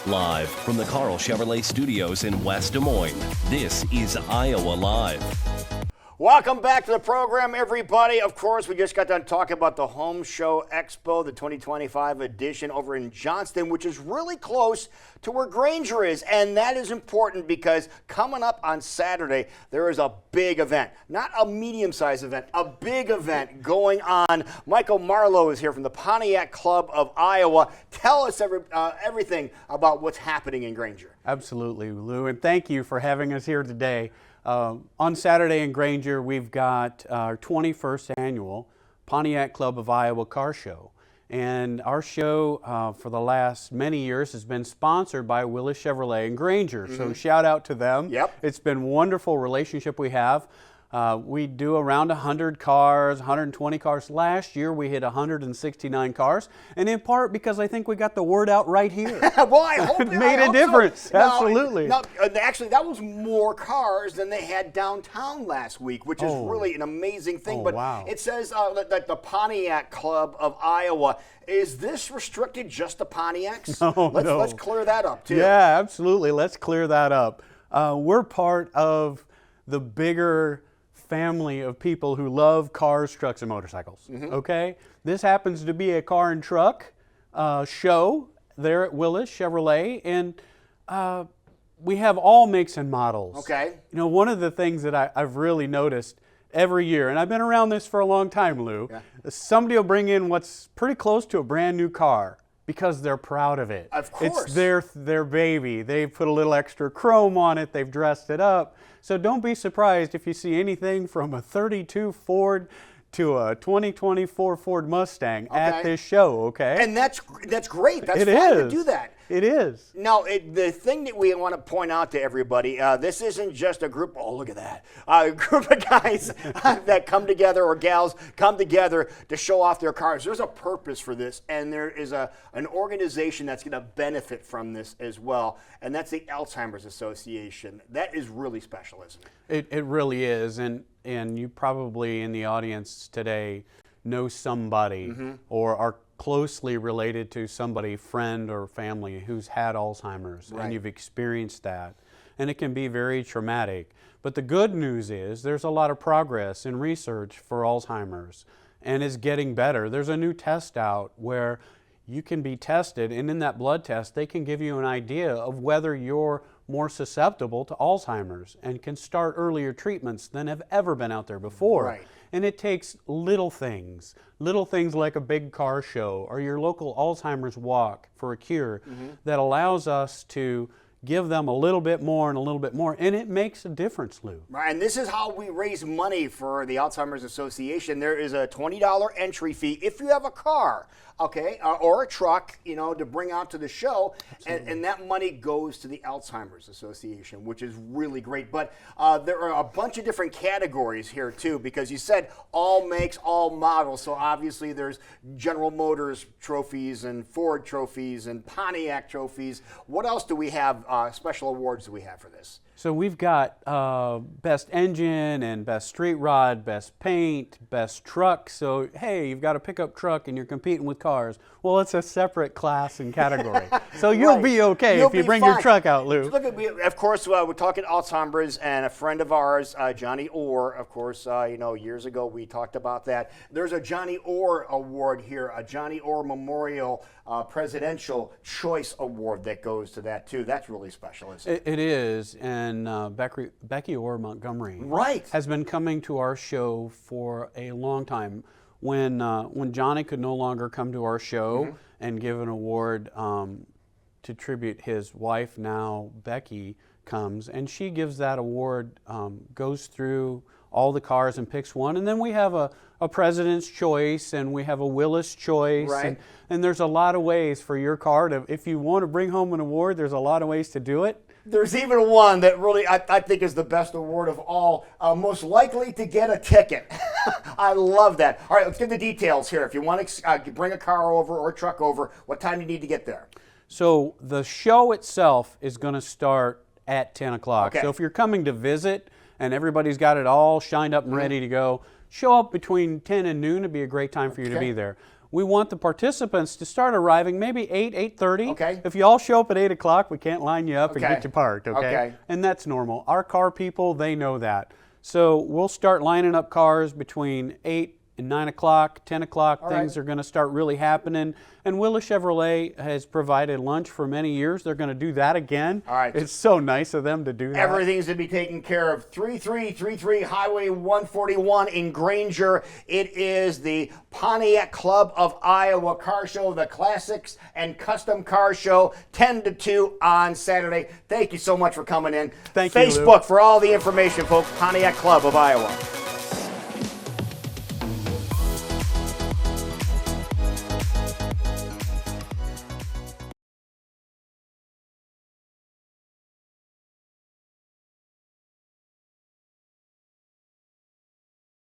Live from the Carl Chevrolet Studios in West Des Moines, this is Iowa Live. Welcome back to the program, everybody. Of course, we just got done talking about the Home Show Expo, the 2025 edition over in Johnston, which is really close to where Granger is. And that is important because coming up on Saturday, there is a big event. Not a medium-sized event, a big event going on. Michael Marlowe is here from the Pontiac Club of Iowa. Tell us everything about what's happening in Granger. Absolutely, Lou, and thank you for having us here today. On Saturday in Granger, we've got our 21st annual Pontiac Club of Iowa Car Show. And our show for the last many years has been sponsored by Willis Chevrolet and Granger. So shout out to them. Yep. It's been a wonderful relationship we have. We do around 100 cars, 120 cars. Last year we hit 169 cars, and in part because I think we got the word out right here. Well, I hope it made a difference. So. Absolutely. No, actually, that was more cars than they had downtown last week, which is really an amazing thing. But wow. It says that the Pontiac Club of Iowa. Is this restricted just to Pontiacs? No. Let's clear that up too. Yeah, absolutely. Let's clear that up. We're part of the bigger family of people who love cars, trucks, and motorcycles. Okay? This happens to be a car and truck show there at Willis Chevrolet, and we have all makes and models. Okay. You know, one of the things that I've really noticed every year, and I've been around this for a long time, Lou, somebody will bring in what's pretty close to a brand new car because they're proud of it. Of course. It's their baby. They've put a little extra chrome on it. They've dressed it up. So don't be surprised if you see anything from a 32 Ford to a 2024 Ford Mustang at this show, okay? And that's great. That's It fine is. to do that. It is. Now, the thing that we want to point out to everybody, this isn't just a group, oh, look at that, a group of guys that come together, or gals come together to show off their cars. There's a purpose for this, and there is an organization that's going to benefit from this as well, and that's the Alzheimer's Association. That is really special, isn't it? It really is, and you probably in the audience today know somebody or are closely related to somebody, friend or family, who's had Alzheimer's, and you've experienced that. And it can be very traumatic. But the good news is there's a lot of progress in research for Alzheimer's, and it's getting better. There's a new test out where you can be tested, and in that blood test, they can give you an idea of whether you're more susceptible to Alzheimer's and can start earlier treatments than have ever been out there before. Right. And it takes little things like a big car show or your local Alzheimer's walk for a cure that allows us to give them a little bit more and a little bit more, and it makes a difference, Lou. Right, and this is how we raise money for the Alzheimer's Association. There is a $20 entry fee if you have a car, okay, or a truck, you know, to bring out to the show, and that money goes to the Alzheimer's Association, which is really great. But there are a bunch of different categories here too, because you said all makes, all models, so obviously there's General Motors trophies and Ford trophies and Pontiac trophies. What else do we have? Special awards do we have for this? So we've got best engine and best street rod, best paint, best truck. So hey, you've got a pickup truck and you're competing with cars. Well, it's a separate class and category. So you'll be okay if you bring your truck out, Lou. Look at, of course, we're talking Alzheimer's, and a friend of ours, Johnny Orr, of course, years ago we talked about that. There's a Johnny Orr Award here, a Johnny Orr Memorial Presidential Choice Award that goes to that too. That's really special, isn't it? It is, and Becky Orr Montgomery has been coming to our show for a long time. When Johnny could no longer come to our show and give an award to tribute his wife, now Becky comes, and she gives that award, goes through all the cars and picks one, and then we have a President's Choice, and we have a Willis Choice, and there's a lot of ways for your car to, if you want to bring home an award, there's a lot of ways to do it. There's even one that really I think is the best award of all, most likely to get a ticket. I love that. All right, let's get the details here. If you want to bring a car over or a truck over, what time do you need to get there? So the show itself is going to start at 10 o'clock. Okay. So if you're coming to visit and everybody's got it all shined up and ready to go, show up between 10 and noon. It'd be a great time for you to be there. we want the participants to start arriving maybe 8:30. Okay. If you all show up at 8 o'clock, we can't line you up and Okay. get you parked, okay? Okay. And that's normal. Our car people, they know that. So we'll start lining up cars between 8 and 9 o'clock, 10 o'clock. Things are going to start really happening. And Willa Chevrolet has provided lunch for many years. They're going to do that again. All right. It's so nice of them to do that. Everything's to be taken care of. 3333 Highway 141 in Granger. It is the Pontiac Club of Iowa Car Show, the Classics and Custom Car Show, 10 to 2 on Saturday. Thank you so much for coming in. Thank you, Lou. Facebook for all the information, folks. Pontiac Club of Iowa.